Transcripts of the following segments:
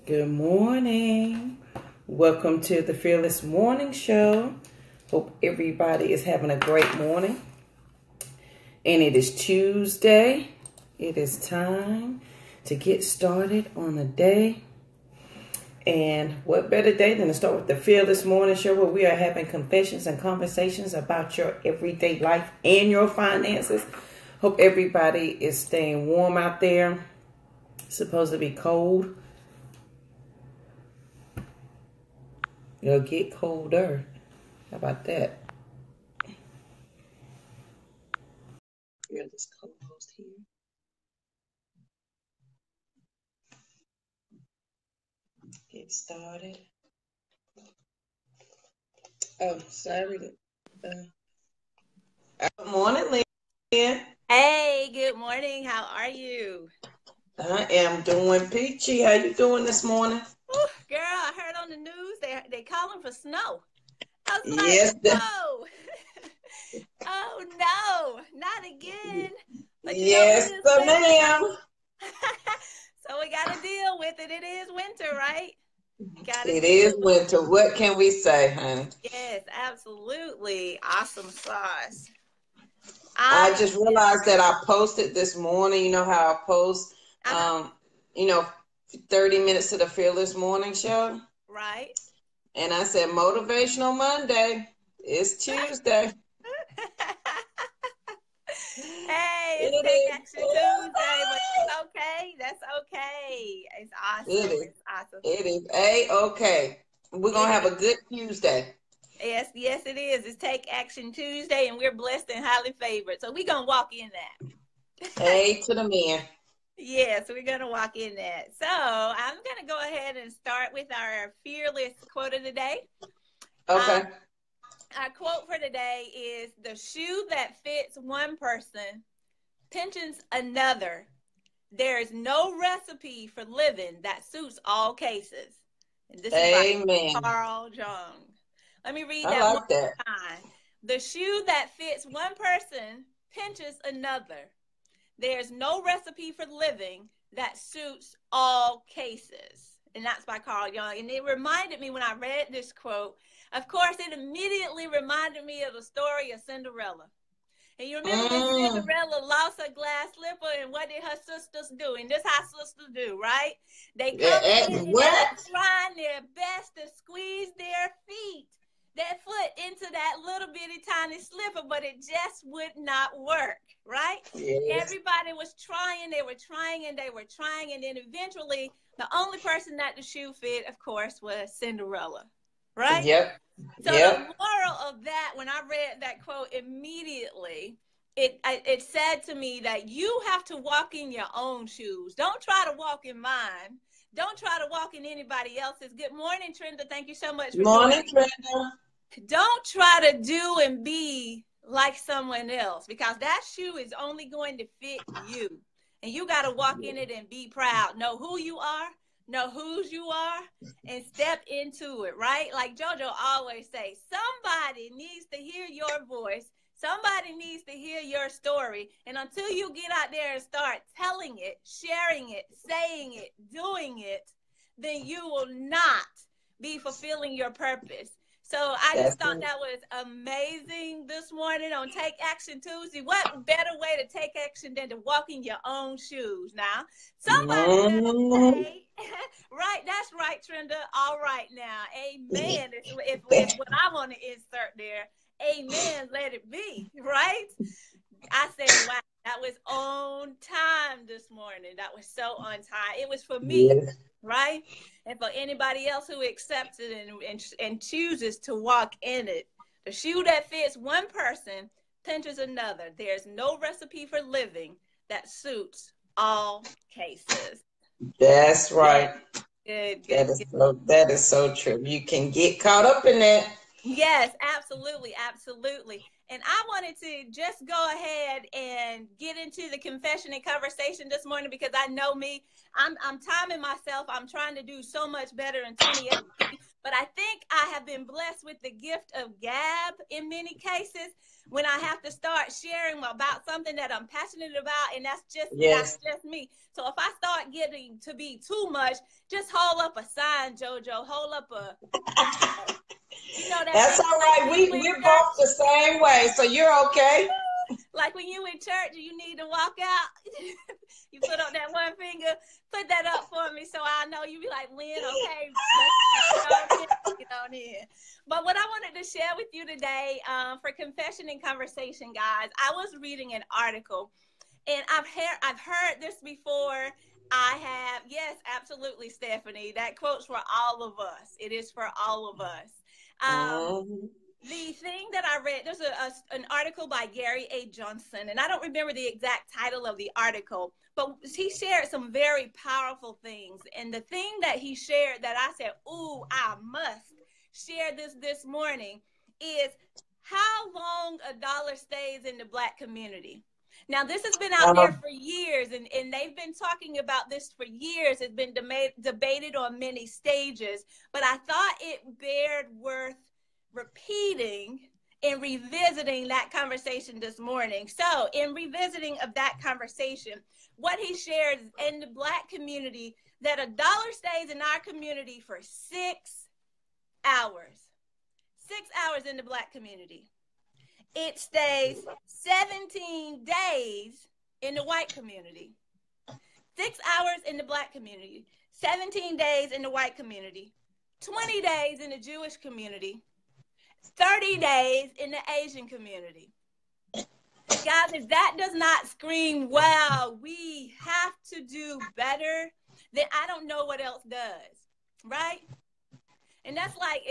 Good morning. Welcome to the Fearless Morning Show. Hope everybody is having a great morning. And it is Tuesday. It is time to get started on the day. And what better day than to start with the Fearless Morning Show, where we are having confessions and conversations about your everyday life and your finances. Hope everybody is staying warm out there. It's supposed to be cold. It'll get colder. How about that? Fearless co-host here. Get started. Oh, sorry. Good morning, Lynn. Hey, good morning. How are you? I am doing peachy. How you doing this morning? Ooh, girl, I heard on the news they calling for snow. I was Yes. like, whoa. Oh no, not again. But you know, it Yes, is winter. ma'am. So we gotta deal with it. It is winter, right? Gotta It deal is with it. winter. What can we say, honey? Yes, absolutely. Awesome sauce. I I just realized that I posted this morning. You know how I post, uh-huh, you know, 30 minutes to the Fearless Morning Show. right. And I said, Motivational Monday. It's Tuesday. Hey, it's It Take is. Action Tuesday, but that's okay. That's okay. It's It awesome. is. It's awesome. It is A-okay. We're going It to have is. a good Tuesday. Yes, it is. It's Take Action Tuesday, and we're blessed and highly favored. So we're gonna walk in that. A to the man. Yes, we're gonna walk in that. So I'm gonna go ahead and start with our fearless quote of the day. Um, Okay. our quote for today is: "The shoe that fits one person pinches another. There is no recipe for living that suits all cases." And this is by Amen. Carl Jung. Let me read I that one like that. more time. The shoe that fits one person pinches another. There's no recipe for living that suits all cases. And that's by Carl Jung. And it reminded me when I read this quote, of course, it immediately reminded me of the story of Cinderella. And you remember when Mm. Cinderella lost her glass slipper, and what did her sisters do? And this how sisters do, right? They come in and they were What? trying their best to squeeze their foot into that little bitty tiny slipper, but it just would not work, right? Yes. Everybody was trying, they were trying, and they were trying, and then eventually the only person that the shoe fit, of course, was Cinderella, right? Yep. So the Yep. moral of that, when I read that quote immediately, it said to me that you have to walk in your own shoes. Don't try to walk in mine. Don't try to walk in anybody else's. Good morning, Trenda. Thank you so much for Morning, joining. Trina. Don't try to do and be like someone else, because that shoe is only going to fit you. And you got to walk in it and be proud. Know who you are, know whose you are, and step into it, right? Like JoJo always say, somebody needs to hear your voice. Somebody needs to hear your story. And until you get out there and start telling it, sharing it, saying it, doing it, then you will not be fulfilling your purpose. So I That's just thought it. that was amazing this morning on Take Action Tuesday. What better way to take action than to walk in your own shoes? Now, somebody better Mm. say, right, that's right, Trenda. All right now. Amen. If what I want to insert there, amen, let it be, right? I said, wow, that was on time this morning. That was so on time. It was for me, Yes. right? And for anybody else who accepts it and chooses to walk in it. The shoe that fits one person pinches another. There's no recipe for living that suits all cases. That's Good, right. good, That good, is good. so true. You can get caught up in that. Yes, absolutely, absolutely. And I wanted to just go ahead and get into the confession and conversation this morning, because I know me. I'm timing myself. I'm trying to do so much better in 2018. But I think I have been blessed with the gift of gab in many cases when I have to start sharing about something that I'm passionate about, and that's Yes. just me. So if I start getting to be too much, just hold up a sign, JoJo. Hold up a you know that That's thing all like right. when you in We're both church. the same way, so you're okay. Like when you in church and you need to walk out, you put up that one finger, put that up for me so I know. You be like, Lynn, okay, let's go in, get on in. But what I wanted to share with you today for confession and conversation, guys, I was reading an article, and I've heard this before. I have, yes, absolutely, Stephanie. That quote's for all of us. It is for all of us. Um, Mm-hmm. the thing that I read, there's an article by Gary A. Johnson, and I don't remember the exact title of the article, but he shared some very powerful things. And the thing that he shared that I said, ooh, I must share this morning is how long a dollar stays in the Black community. Now, this has been out there for years, and they've been talking about this for years. It's been debated on many stages, but I thought it bared worth repeating and revisiting that conversation this morning. So, in revisiting of that conversation, what he shares in the Black community, that a dollar stays in our community for 6 hours. 6 hours in the Black community. It stays 17 days in the white community. 6 hours in the Black community. 17 days in the white community. 20 days in the Jewish community. 30 days in the Asian community. Guys, if that does not scream, wow, we have to do better, then I don't know what else does, right? And that's like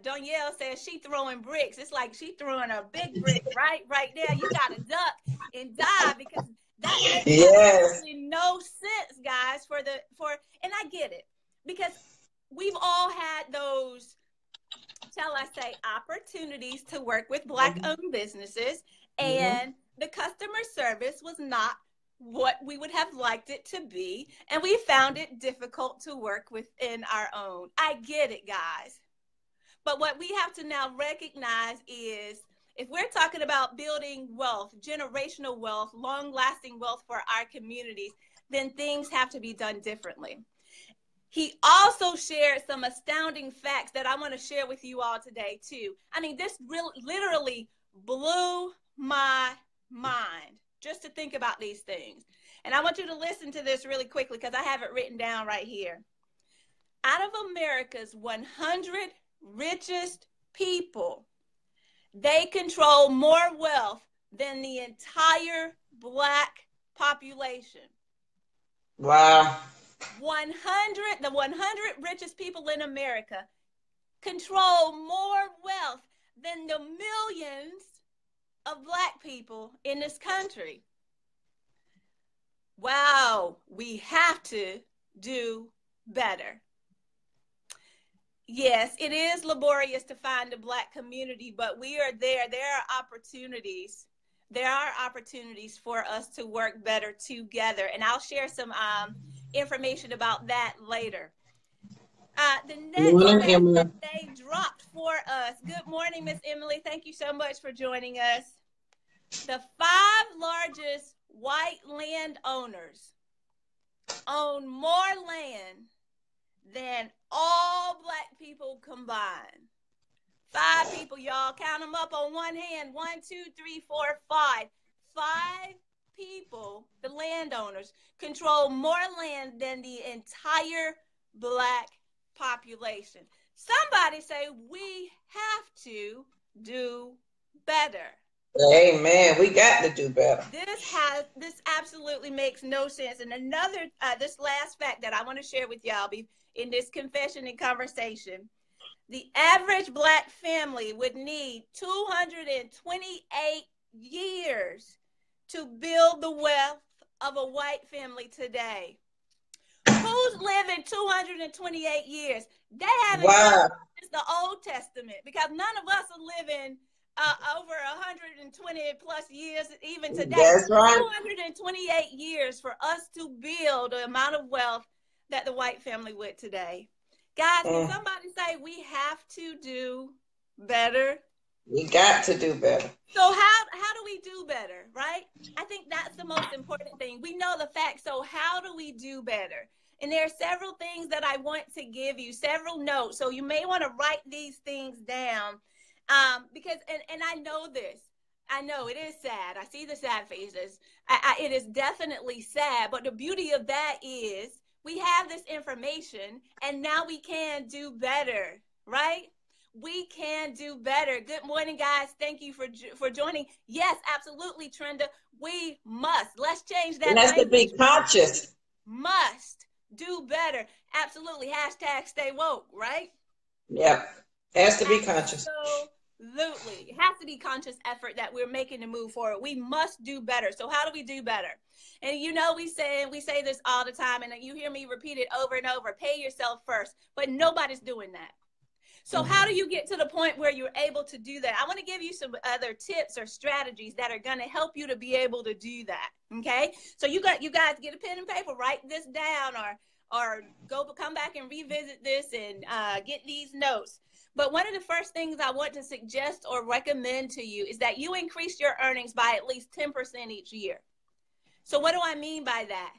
Danielle says, she throwing bricks. It's like she throwing a big brick right there. You got to duck and dive because that makes Yes. absolutely no sense, guys, and I get it because we've all had those, shall I say, opportunities to work with Black-owned businesses, and the customer service was not what we would have liked it to be, and we found it difficult to work within our own. I get it, guys. But what we have to now recognize is if we're talking about building wealth, generational wealth, long-lasting wealth for our communities, then things have to be done differently. He also shared some astounding facts that I want to share with you all today, too. I mean, this literally blew my mind just to think about these things. And I want you to listen to this really quickly because I have it written down right here. Out of America's 100 richest people, they control more wealth than the entire Black population. Wow. The 100 richest people in America control more wealth than the millions of Black people in this country. Wow, we have to do better. Yes, it is laborious to find a Black community, but we are there. There are opportunities. There are opportunities for us to work better together. And I'll share some information about that later. The next Morning, fact Emily. that they dropped for us. Good morning, Miss Emily. Thank you so much for joining us. The 5 largest white landowners own more land than all Black people combined. 5 people, y'all. Count them up on one hand. 1, 2, 3, 4, 5. 5 people, the landowners, control more land than the entire Black population. Somebody say we have to do better. Amen. We got to do better. This absolutely makes no sense. And another, this last fact that I want to share with y'all in this confession and conversation, the average Black family would need 228 years to build the wealth of a white family today. Who's living 228 years? They haven't done since the Old Testament because none of us are living over 120 plus years even today. That's right. 228 years for us to build the amount of wealth that the white family would today. Guys, can somebody say we have to do better? We got to do better. So how do we do better, right? I think that's the most important thing. We know the facts, so how do we do better? And there are several things that I want to give you, several notes. So you may want to write these things down, because and I know this. I know it is sad. I see the sad faces. It is definitely sad. But the beauty of that is we have this information, and now we can do better, right? We can do better. Good morning, guys. Thank you for joining. Yes, absolutely, Trenda. We must. Let's change that. Let's be conscious. Must do better. Absolutely. Hashtag stay woke, right? Yep. Has to be conscious. Absolutely. It has to be conscious effort that we're making to move forward. We must do better. So how do we do better? And you know, we say this all the time, and you hear me repeat it over and over. Pay yourself first. But nobody's doing that. So how do you get to the point where you're able to do that? I want to give you some other tips or strategies that are going to help you to be able to do that. Okay. So you guys get a pen and paper, write this down, or come back and revisit this and get these notes. But one of the first things I want to suggest or recommend to you is that you increase your earnings by at least 10% each year. So what do I mean by that?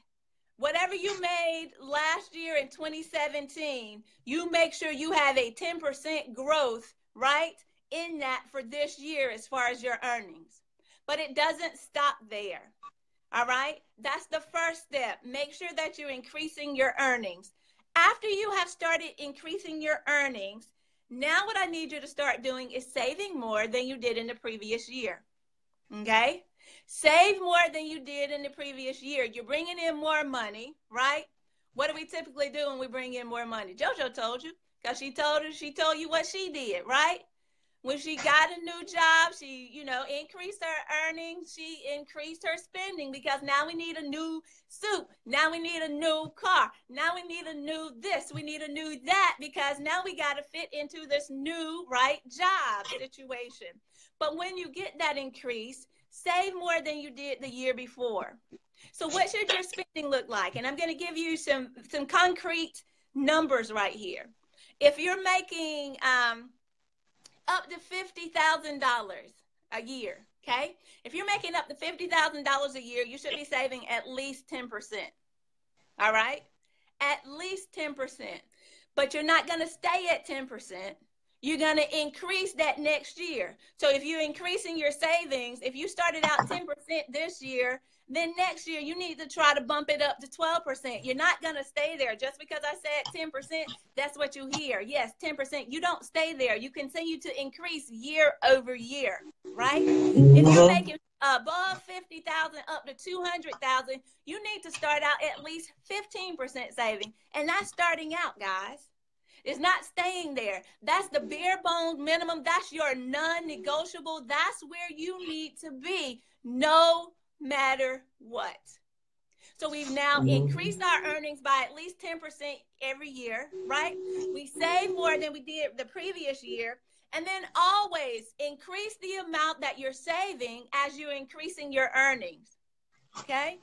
Whatever you made last year in 2017, you make sure you have a 10% growth, right, in that for this year as far as your earnings. But it doesn't stop there, all right? That's the first step. Make sure that you're increasing your earnings. After you have started increasing your earnings, now what I need you to start doing is saving more than you did in the previous year, okay? Save more than you did in the previous year. You're bringing in more money, right? What do we typically do when we bring in more money? JoJo told you, because she told you what she did, right? When she got a new job, she, increased her earnings. She increased her spending because now we need a new suit. Now we need a new car. Now we need a new this. We need a new that because now we got to fit into this new, right, job situation. But when you get that increase, save more than you did the year before. So what should your spending look like? And I'm going to give you some concrete numbers right here. If you're making up to $50,000 a year, okay? If you're making up to $50,000 a year, you should be saving at least 10%. All right? At least 10%. But you're not going to stay at 10%. You're going to increase that next year. So if you're increasing your savings, if you started out 10% this year, then next year you need to try to bump it up to 12%. You're not going to stay there. Just because I said 10%, that's what you hear. Yes, 10%. You don't stay there. You continue to increase year over year, right? If you're making above 50,000 up to 200,000, you need to start out at least 15% saving. And that's starting out, guys. It's not staying there. That's the bare bones minimum. That's your non-negotiable. That's where you need to be no matter what. So we've now increased our earnings by at least 10% every year, right? We save more than we did the previous year. And then always increase the amount that you're saving as you're increasing your earnings, okay?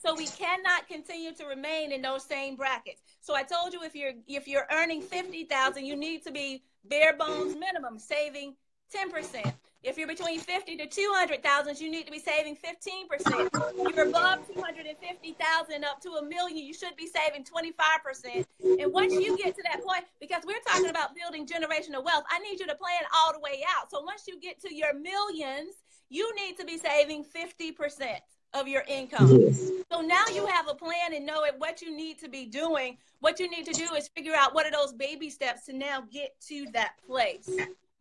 So we cannot continue to remain in those same brackets. So I told you if you're earning 50,000, you need to be bare bones minimum saving 10%. If you're between 50 to 200,000, you need to be saving 15%. If you're above 250,000 up to $1 million, you should be saving 25%. And once you get to that point, because we're talking about building generational wealth, I need you to plan all the way out. So once you get to your millions, you need to be saving 50% of your income. Yes. So now you have a plan and know what you need to be doing. What you need to do is figure out what are those baby steps to now get to that place.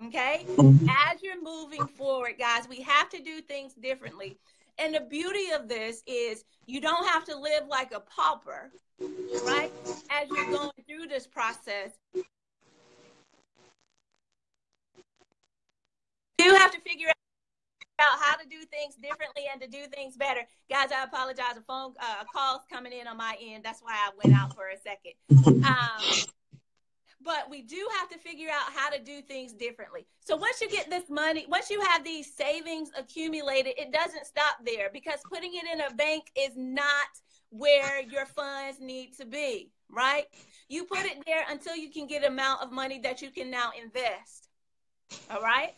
Okay? As you're moving forward, guys, we have to do things differently. And the beauty of this is you don't have to live like a pauper, right? As you're going through this process. You have to figure out how to do things differently and to do things better. Guys, I apologize. A phone call's coming in on my end. That's why I went out for a second. but we do have to figure out how to do things differently. So once you get this money, once you have these savings accumulated, it doesn't stop there, because putting it in a bank is not where your funds need to be, right? You put it there until you can get an amount of money that you can now invest. All right?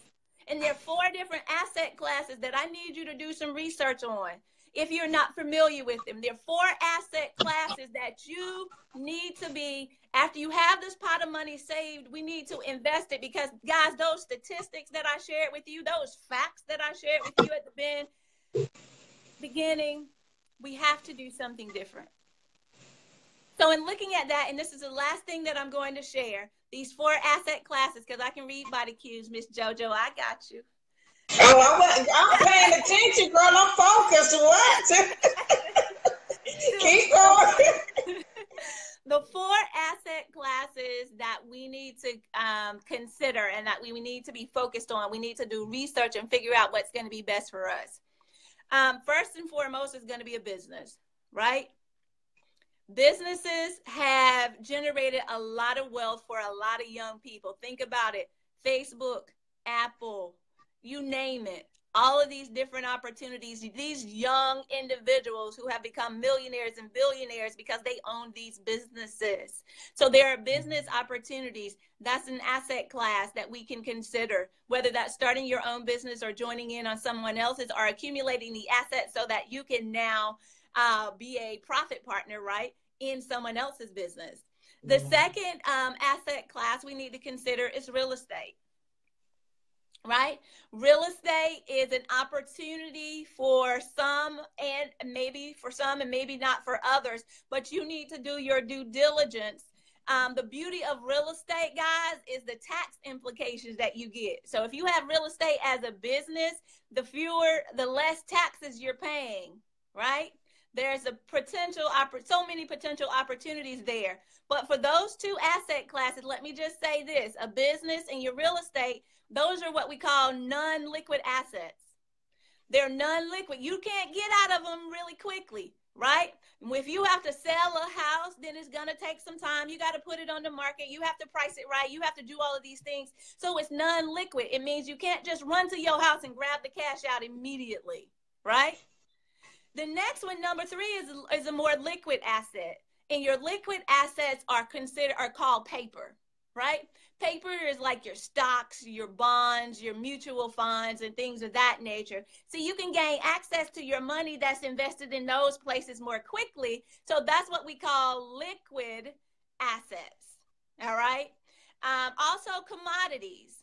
And there are 4 different asset classes that I need you to do some research on. If you're not familiar with them, there are 4 asset classes that you need to be, after you have this pot of money saved, we need to invest it, because guys, those statistics that I shared with you, those facts that I shared with you at the beginning, we have to do something different. So in looking at that, and this is the last thing that I'm going to share, these 4 asset classes, because I can read body cues, Miss JoJo, I got you. Oh, I'm paying attention, girl. I'm focused. What? Keep going. The 4 asset classes that we need to consider and that we need to be focused on. We need to do research and figure out what's going to be best for us. First and foremost is going to be a business, right? Businesses have generated a lot of wealth for a lot of young people. Think about it. Facebook, Apple, you name it. All of these different opportunities, these young individuals who have become millionaires and billionaires because they own these businesses. So there are business opportunities. That's an asset class that we can consider, whether that's starting your own business or joining in on someone else's, or accumulating the assets so that you can now be a profit partner, right, in someone else's business. The second asset class we need to consider is real estate. Right? Real estate is an opportunity for some, and maybe for some and maybe not for others, but you need to do your due diligence. The beauty of real estate, guys, is the tax implications that you get. So if you have real estate as a business, the less taxes you're paying, right? There's so many potential opportunities there. But for those 2 asset classes, let me just say this: a business and your real estate, those are what we call non-liquid assets. They're non-liquid. You can't get out of them really quickly, right? If you have to sell a house, then it's going to take some time. You got to put it on the market. You have to price it right. You have to do all of these things. So it's non-liquid. It means you can't just run to your house and grab the cash out immediately, right? The next one, number 3, is a more liquid asset. And your liquid assets are called paper, right? Paper is like your stocks, your bonds, your mutual funds, and things of that nature. So you can gain access to your money that's invested in those places more quickly. So that's what we call liquid assets. All right. Also, commodities.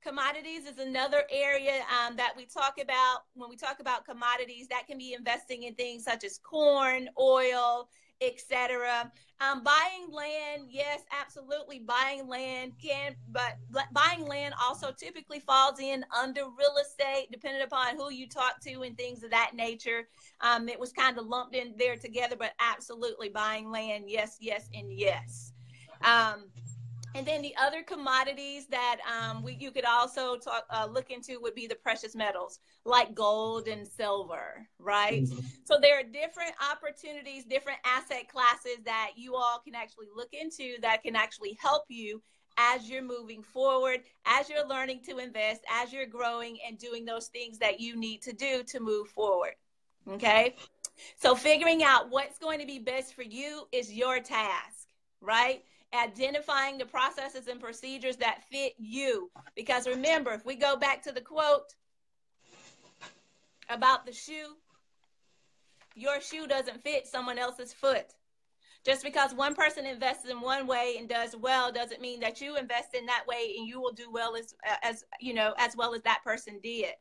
Commodities is another area that we talk about. When we talk about commodities, that can be investing in things such as corn, oil, etc. Buying land, yes, absolutely. Buying land but buying land also typically falls in under real estate, depending upon who you talk to and things of that nature. It was kind of lumped in there together, but absolutely buying land, yes, yes, and yes. And then the other commodities that you could also look into would be the precious metals, like gold and silver, right? Mm-hmm. So there are different opportunities, different asset classes that you all can actually look into that can actually help you as you're moving forward, as you're learning to invest, as you're growing and doing those things that you need to do to move forward, okay? So figuring out what's going to be best for you is your task, right? Identifying the processes and procedures that fit you. Because remember, if we go back to the quote about the shoe, your shoe doesn't fit someone else's foot. Just because one person invests in one way and does well doesn't mean that you invest in that way and you will do well as well as that person did.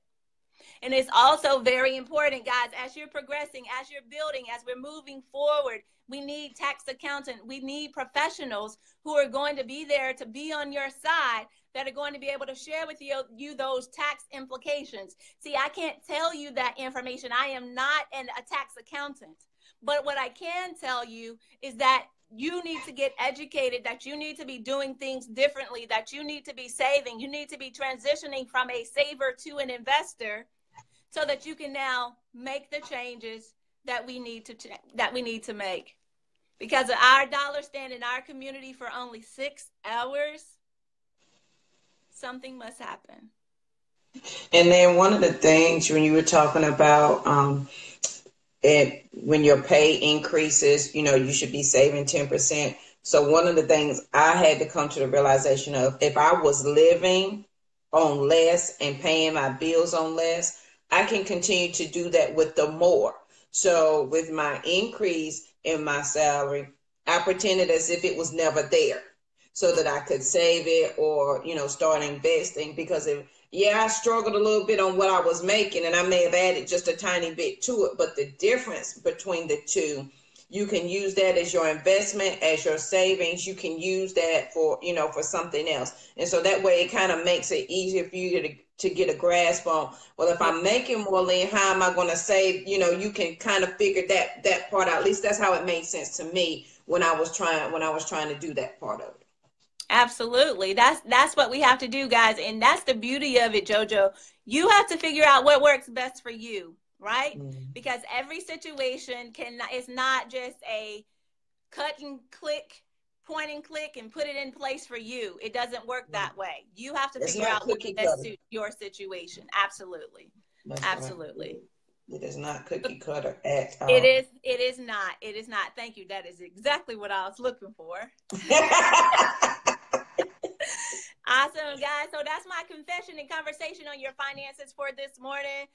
And it's also very important, guys, as you're progressing, as you're building, as we're moving forward, we need tax accountant. We need professionals who are going to be there to be on your side, that are going to be able to share with you those tax implications. See, I can't tell you that information. I am not a tax accountant. But what I can tell you is that you need to get educated, that you need to be doing things differently, that you need to be saving. You need to be transitioning from a saver to an investor, so that you can now make the changes that we need to make. Because of our dollar stand in our community for only 6 hours, something must happen. And then one of the things when you were talking about when your pay increases, you should be saving 10%. So one of the things I had to come to the realization of, if I was living on less and paying my bills on less, I can continue to do that with the more. So with my increase in my salary, I pretended as if it was never there so that I could save it or, start investing, because I struggled a little bit on what I was making, and I may have added just a tiny bit to it, but the difference between the two, you can use that as your investment, as your savings. You can use that for, for something else. And so that way it kind of makes it easier for you to get a grasp on, well, if I'm making more, Lynn, how am I going to save? You can kind of figure that part out. At least that's how it made sense to me when I was trying to do that part of it. Absolutely. That's what we have to do, guys. And that's the beauty of it, JoJo. You have to figure out what works best for you, right? Because every situation is not just a cut and click, point and click, and put it in place for you. It doesn't work that way. You have to figure out what best suits your situation. Absolutely. That's absolutely. Right. It is not cookie cutter at all. It is not. It is not. Thank you. That is exactly what I was looking for. Awesome, guys. So that's my confession and conversation on your finances for this morning.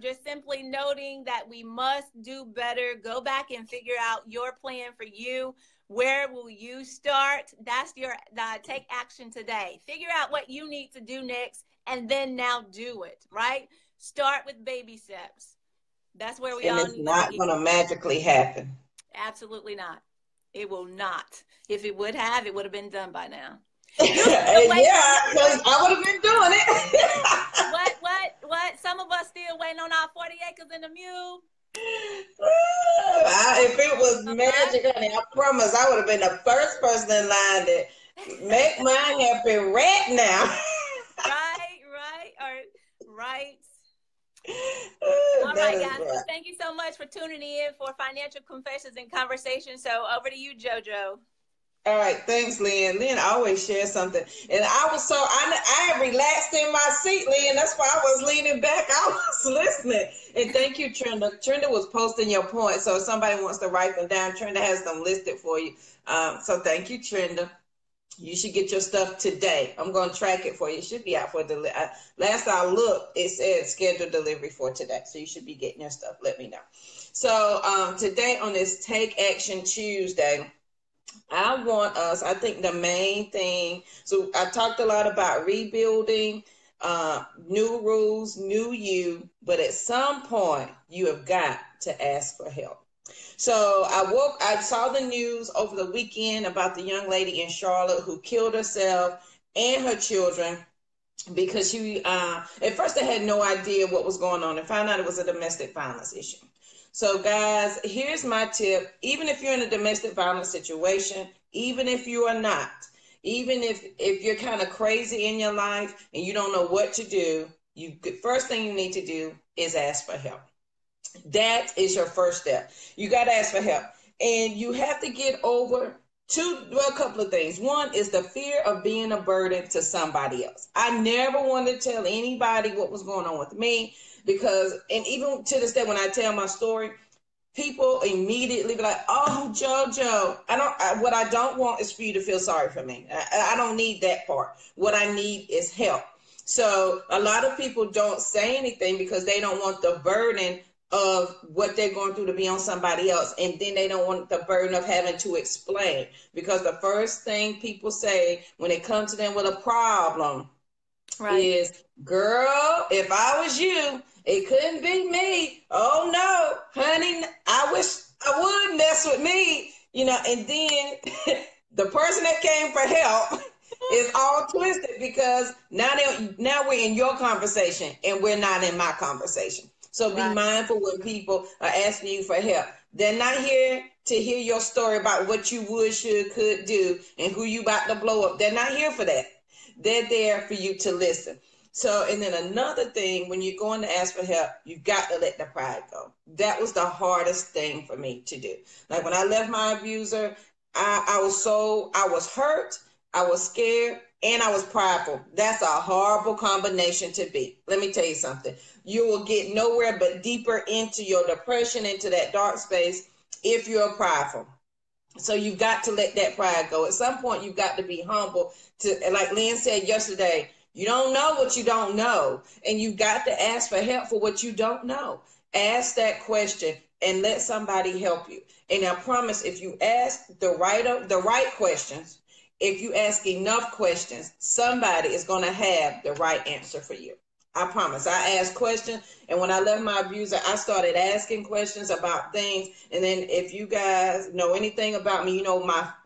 Just simply noting that we must do better. Go back and figure out your plan for you. Where will you start? That's your take action today. Figure out what you need to do next, and then now do it, right? Start with baby steps. That's where we all need to be. And it's not going to magically happen. Absolutely not. It will not. If it would have, it would have been done by now. Because I would have been doing it. What? Some of us still waiting on our 40 acres and a mule. If it was magic, honey, I promise I would have been the first person in line to make mine happen right now. Right. All right, guys. Right. Well, thank you so much for tuning in for Financial Confessions and Conversation. So over to you, JoJo. All right, thanks, Lynn. Lynn always shares something, and I relaxed in my seat, Lynn. That's why I was leaning back. I was listening, and thank you, Trenda. Trenda was posting your points, so if somebody wants to write them down, Trenda has them listed for you. So thank you, Trenda. You should get your stuff today. I'm going to track it for you. It should be out for delivery. Last I looked, it said scheduled delivery for today, so you should be getting your stuff. Let me know. So today on this Take Action Tuesday, I think the main thing, so I talked a lot about rebuilding, new rules, new you, but at some point you have got to ask for help. So I saw the news over the weekend about the young lady in Charlotte who killed herself and her children because she, at first I had no idea what was going on and found out it was a domestic violence issue. So guys, here's my tip. Even if you're in a domestic violence situation, even if you are not, even if you're kind of crazy in your life and you don't know what to do, first thing you need to do is ask for help. That is your first step. You got to ask for help. And you have to get over a couple of things. One is the fear of being a burden to somebody else. I never wanted to tell anybody what was going on with me. Because, and even to this day, when I tell my story, people immediately be like, "Oh, JoJo, what I don't want is for you to feel sorry for me. I don't need that part. What I need is help." So a lot of people don't say anything because they don't want the burden of what they're going through to be on somebody else. And then they don't want the burden of having to explain. Because the first thing people say when they come to them with a problem is, "Girl, if I was you, it couldn't be me. Oh no, honey, I wish I would mess with me." And then the person that came for help is all twisted because now we're in your conversation and we're not in my conversation. So be mindful when people are asking you for help. They're not here to hear your story about what you would, should, could do and who you about to blow up. They're not here for that. They're there for you to listen. So, and then another thing, when you're going to ask for help, you've got to let the pride go. That was the hardest thing for me to do. Like when I left my abuser, I was hurt, I was scared, and I was prideful. That's a horrible combination to be. Let me tell you something. You will get nowhere but deeper into your depression, into that dark space, if you're prideful. So you've got to let that pride go. At some point, you've got to be humble. Like Lynn said yesterday, you don't know what you don't know, and you've got to ask for help for what you don't know. Ask that question and let somebody help you. And I promise, if you ask the right questions, if you ask enough questions, somebody is going to have the right answer for you. I promise. I asked questions, and when I left my abuser, I started asking questions about things. And then, if you guys know anything about me, you know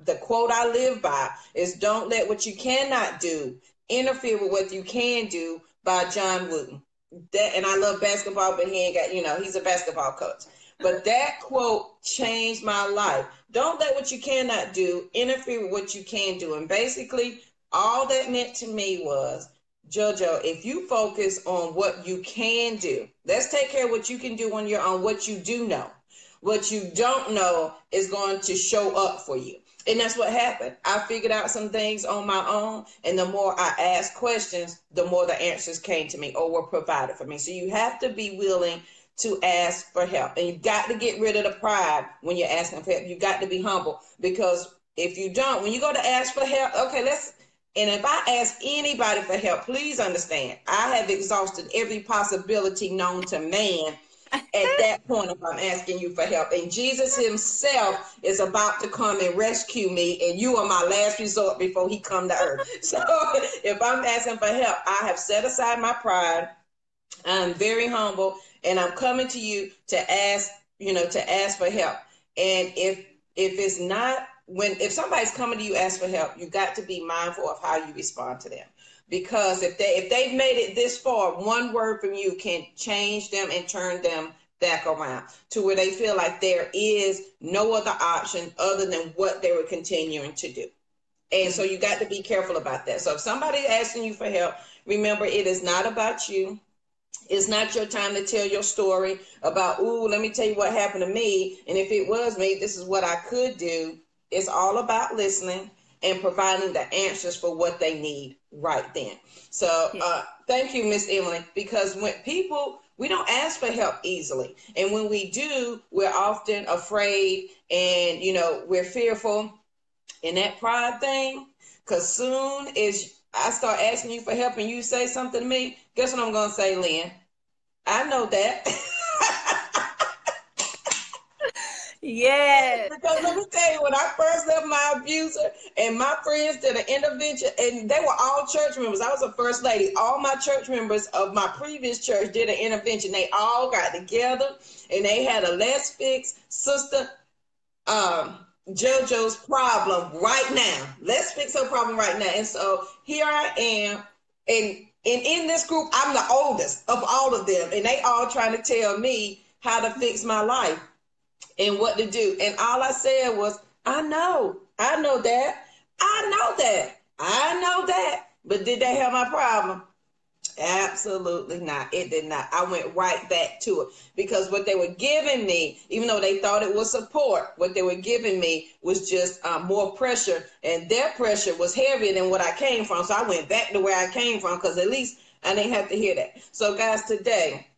the quote I live by is "Don't let what you cannot do interfere with what you can do," by John Wooden. And I love basketball, but he ain't got, he's a basketball coach. But that quote changed my life. Don't let what you cannot do interfere with what you can do. And basically, all that meant to me was, JoJo, if you focus on what you can do, let's take care of what you can do on your own, what you do know. What you don't know is going to show up for you. And that's what happened. I figured out some things on my own, and the more I asked questions, the more the answers came to me or were provided for me. So you have to be willing to ask for help. And you've got to get rid of the pride when you're asking for help. You've got to be humble, because if you don't, when you go to ask for help, and if I ask anybody for help, please understand, I have exhausted every possibility known to man at that point if I'm asking you for help. And Jesus himself is about to come and rescue me, and you are my last resort before he come to earth. So if I'm asking for help, I have set aside my pride. I'm very humble, and I'm coming to you to ask for help. And if somebody's coming to you ask for help, you got to be mindful of how you respond to them. Because if they've made it this far, one word from you can change them and turn them back around to where they feel like there is no other option other than what they were continuing to do. And so you got to be careful about that. So if somebody's asking you for help, remember, it is not about you. It's not your time to tell your story about, let me tell you what happened to me. And if it was me, this is what I could do. It's all about listening and providing the answers for what they need right then. So thank you, Miss Emily, because when we don't ask for help easily. And when we do, we're often afraid and, we're fearful. And that pride thing, because soon as I start asking you for help and you say something to me, guess what I'm going to say, Lynn? I know that. Yes. Because let me tell you, when I first left my abuser and my friends did an intervention, and they were all church members. I was a first lady. All my church members of my previous church did an intervention. They all got together and they had a let's fix sister JoJo's problem right now. Let's fix her problem right now. And so here I am, and in this group, I'm the oldest of all of them, and they all trying to tell me how to fix my life and what to do. And all I said was, I know that. But did that help my problem? Absolutely not. It did not. I went right back to it, because what they were giving me, even though they thought it was support, what they were giving me was just more pressure, and their pressure was heavier than what I came from. So I went back to where I came from, because at least I didn't have to hear that. So guys, today,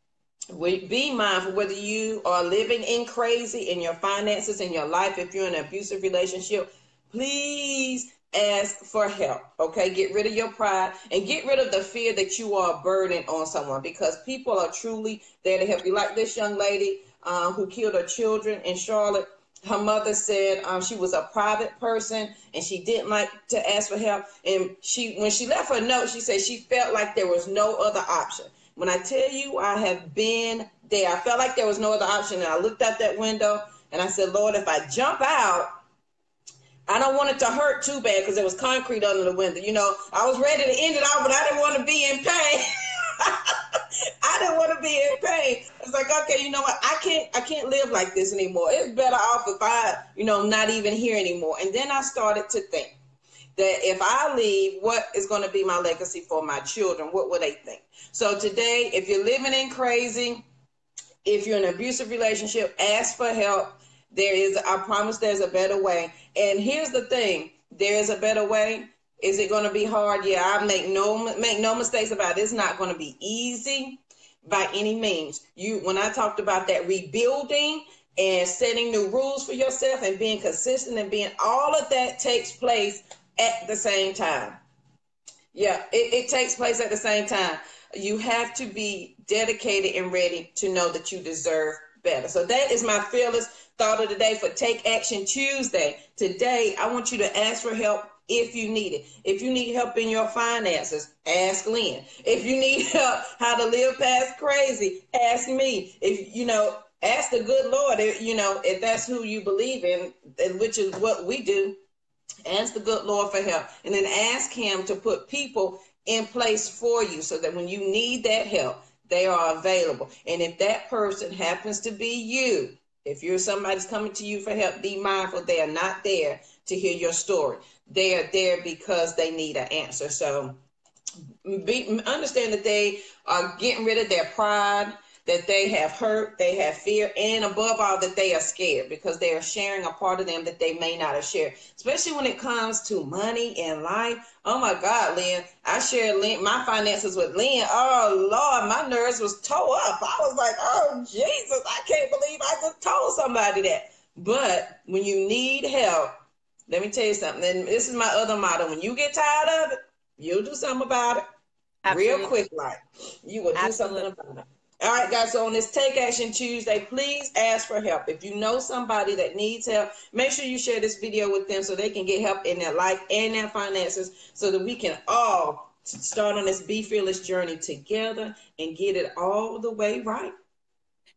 be mindful whether you are living in crazy in your finances, in your life. If you're in an abusive relationship, please ask for help. Okay, get rid of your pride and get rid of the fear that you are a burden on someone, because people are truly there to help you. Like this young lady who killed her children in Charlotte. Her mother said she was a private person and she didn't like to ask for help. And when she left her note, she said she felt like there was no other option. When I tell you I have been there, I felt like there was no other option. And I looked out that window and I said, Lord, if I jump out, I don't want it to hurt too bad, because there was concrete under the window. I was ready to end it off, but I didn't want to be in pain. I didn't want to be in pain. It's like, okay, you know what? I can't live like this anymore. It's better off if I, not even here anymore. And then I started to think, that if I leave, what is going to be my legacy for my children? What will they think? So today, if you're living in crazy, if you're in an abusive relationship, ask for help. I promise there's a better way. And here's the thing, there is a better way. Is it going to be hard? Yeah, I make no mistakes about it. It's not going to be easy by any means. When I talked about that rebuilding and setting new rules for yourself and being consistent and being, all of that takes place at the same time. Yeah, it takes place at the same time. You have to be dedicated and ready to know that you deserve better. So that is my fearless thought of the day for Take Action Tuesday. Today, I want you to ask for help if you need it. If you need help in your finances, ask Lynn. If you need help how to live past crazy, ask me. Ask the good Lord, if that's who you believe in, which is what we do. Ask the good Lord for help, and then ask him to put people in place for you so that when you need that help, they are available. And if that person happens to be you, if you're somebody's coming to you for help, be mindful they are not there to hear your story. They are there because they need an answer. So understand that they are getting rid of their pride, that they have hurt, they have fear, and above all, that they are scared because they are sharing a part of them that they may not have shared, especially when it comes to money and life. Oh my God, Lynn, I shared my finances with Lynn. Oh Lord, my nerves was tore up. I was like, oh Jesus, I can't believe I just told somebody that. But when you need help, let me tell you something. And this is my other motto. When you get tired of it, you'll do something about it. Absolutely. Real quick, like you will do something about it. All right, guys, so on this Take Action Tuesday, please ask for help. If you know somebody that needs help, make sure you share this video with them so they can get help in their life and their finances so that we can all start on this Be Fearless journey together and get it all the way right.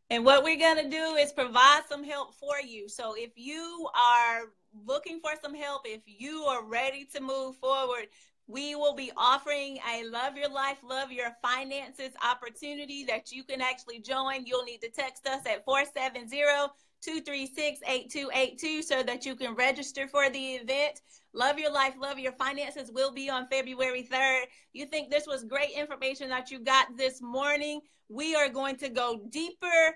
And what we're going to do is provide some help for you. So if you are looking for some help, if you are ready to move forward, we will be offering a Love Your Life, Love Your Finances opportunity that you can actually join. You'll need to text us at 470-236-8282 so that you can register for the event. Love Your Life, Love Your Finances will be on February 3rd. You think this was great information that you got this morning? We are going to go deeper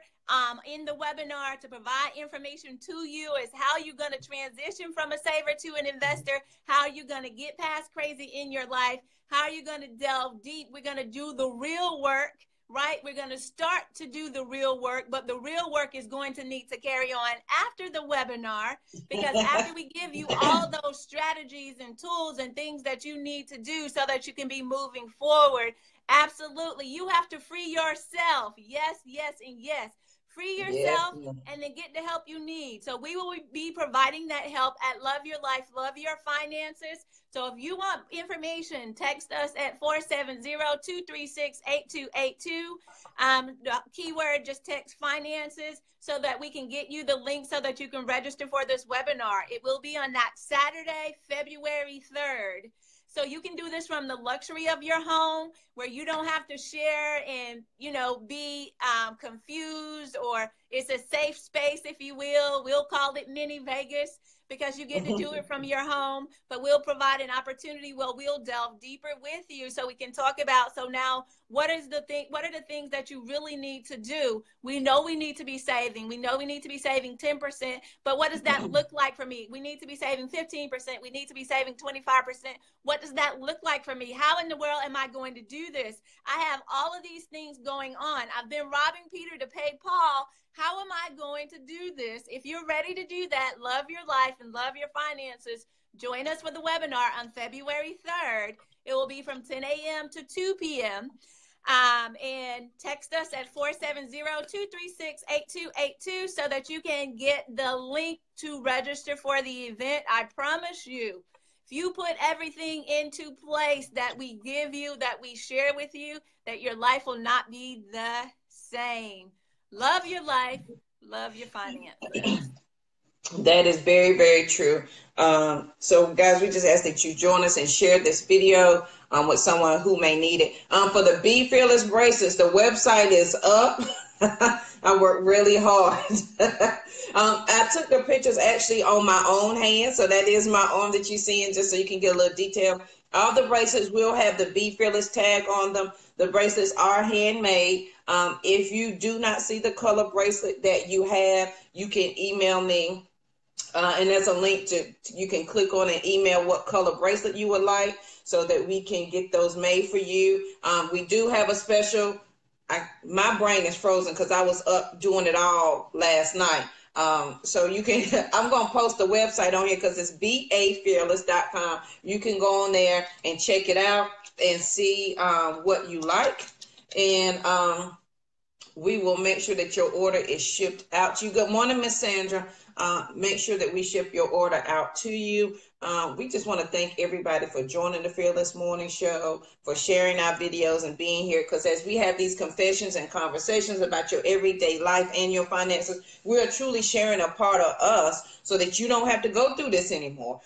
in the webinar to provide information to you as how you're going to transition from a saver to an investor, how you're going to get past crazy in your life, how you're going to delve deep. We're going to do the real work, right? We're going to start to do the real work, but the real work is going to need to carry on after the webinar, because after we give you all those strategies and tools and things that you need to do so that you can be moving forward, absolutely, you have to free yourself. Yes, yes, and yes. Free yourself, yes, and then get the help you need. So we will be providing that help at Love Your Life, Love Your Finances. So if you want information, text us at 470-236-8282. The keyword, just text finances so that we can get you the link so that you can register for this webinar. It will be on that Saturday, February 3rd. So you can do this from the luxury of your home where you don't have to share and, be confused, or it's a safe space, if you will. We'll call it mini Vegas because you get to do it from your home, but we'll provide an opportunity where we'll delve deeper with you so we can talk about, so now what are the things that you really need to do? We know we need to be saving. We know we need to be saving 10%, but what does that look like for me? We need to be saving 15%. We need to be saving 25%. What does that look like for me? How in the world am I going to do this? I have all of these things going on. I've been robbing Peter to pay Paul. How am I going to do this? If you're ready to do that, love your life and love your finances, join us for the webinar on February 3rd. It will be from 10 a.m. to 2 p.m. And text us at 470-236-8282 so that you can get the link to register for the event. I promise you, if you put everything into place that we give you, that we share with you, that your life will not be the same. Love your life, love your finances. That is very, very true. So guys, we just ask that you join us and share this video with someone who may need it. For the Be Fearless bracelets, the website is up. I work really hard. I took the pictures actually on my own hand, so that is my arm that you're seeing, just so you can get a little detail. All the bracelets will have the Be Fearless tag on them. The bracelets are handmade. If you do not see the color bracelet that you have, you can email me. And there's a link you can click on and email what color bracelet you would like so that we can get those made for you. We do have a special. My brain is frozen because I was up doing it all last night. So you can, I'm going to post the website on here because it's bafearless.com. You can go on there and check it out and see what you like. And we will make sure that your order is shipped out to you. Good morning, Miss Sandra. Make sure that we ship your order out to you. We just want to thank everybody for joining the Fearless Morning Show, for sharing our videos and being here. Because as we have these confessions and conversations about your everyday life and your finances, we're truly sharing a part of us so that you don't have to go through this anymore.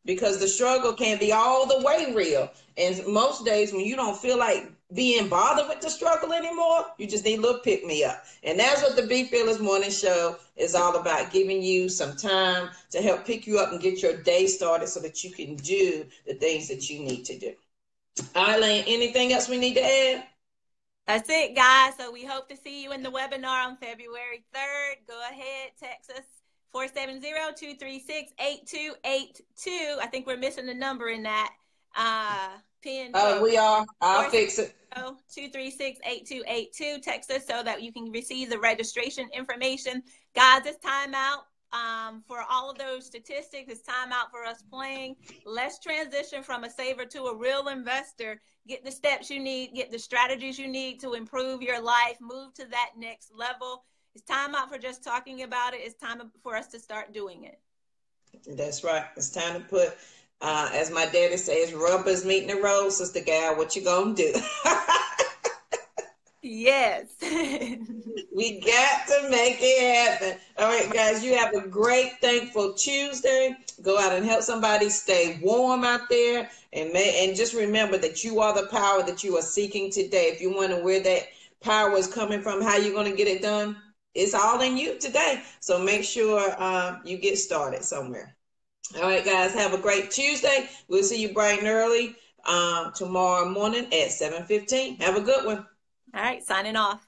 Because the struggle can be all the way real. And most days when you don't feel like being bothered with the struggle anymore, you just need a little pick me up. And that's what the Be Fearless Morning Show is all about, giving you some time to help pick you up and get your day started so that you can do the things that you need to do. All right, Lane, anything else we need to add? That's it, guys. So we hope to see you in the webinar on February 3rd. Go ahead, text us 470-236-8282. I think we're missing the number in that pin. We are. I'll fix it. 236-8282. Text us so that you can receive the registration information. Guys, it's time out for all of those statistics. It's time out for us playing. Let's transition from a saver to a real investor. Get the steps you need, get the strategies you need to improve your life, move to that next level. It's time out for just talking about it. It's time for us to start doing it. That's right. It's time to put, as my daddy says, rubbers meeting the road, Sister Gal. What you gonna do? Yes. We got to make it happen. All right, guys, you have a great, thankful Tuesday. Go out and help somebody stay warm out there. And just remember that you are the power that you are seeking today. If you wonder where that power is coming from, how you're going to get it done, it's all in you today. So make sure you get started somewhere. All right, guys, have a great Tuesday. We'll see you bright and early tomorrow morning at 7:15. Have a good one. All right, signing off.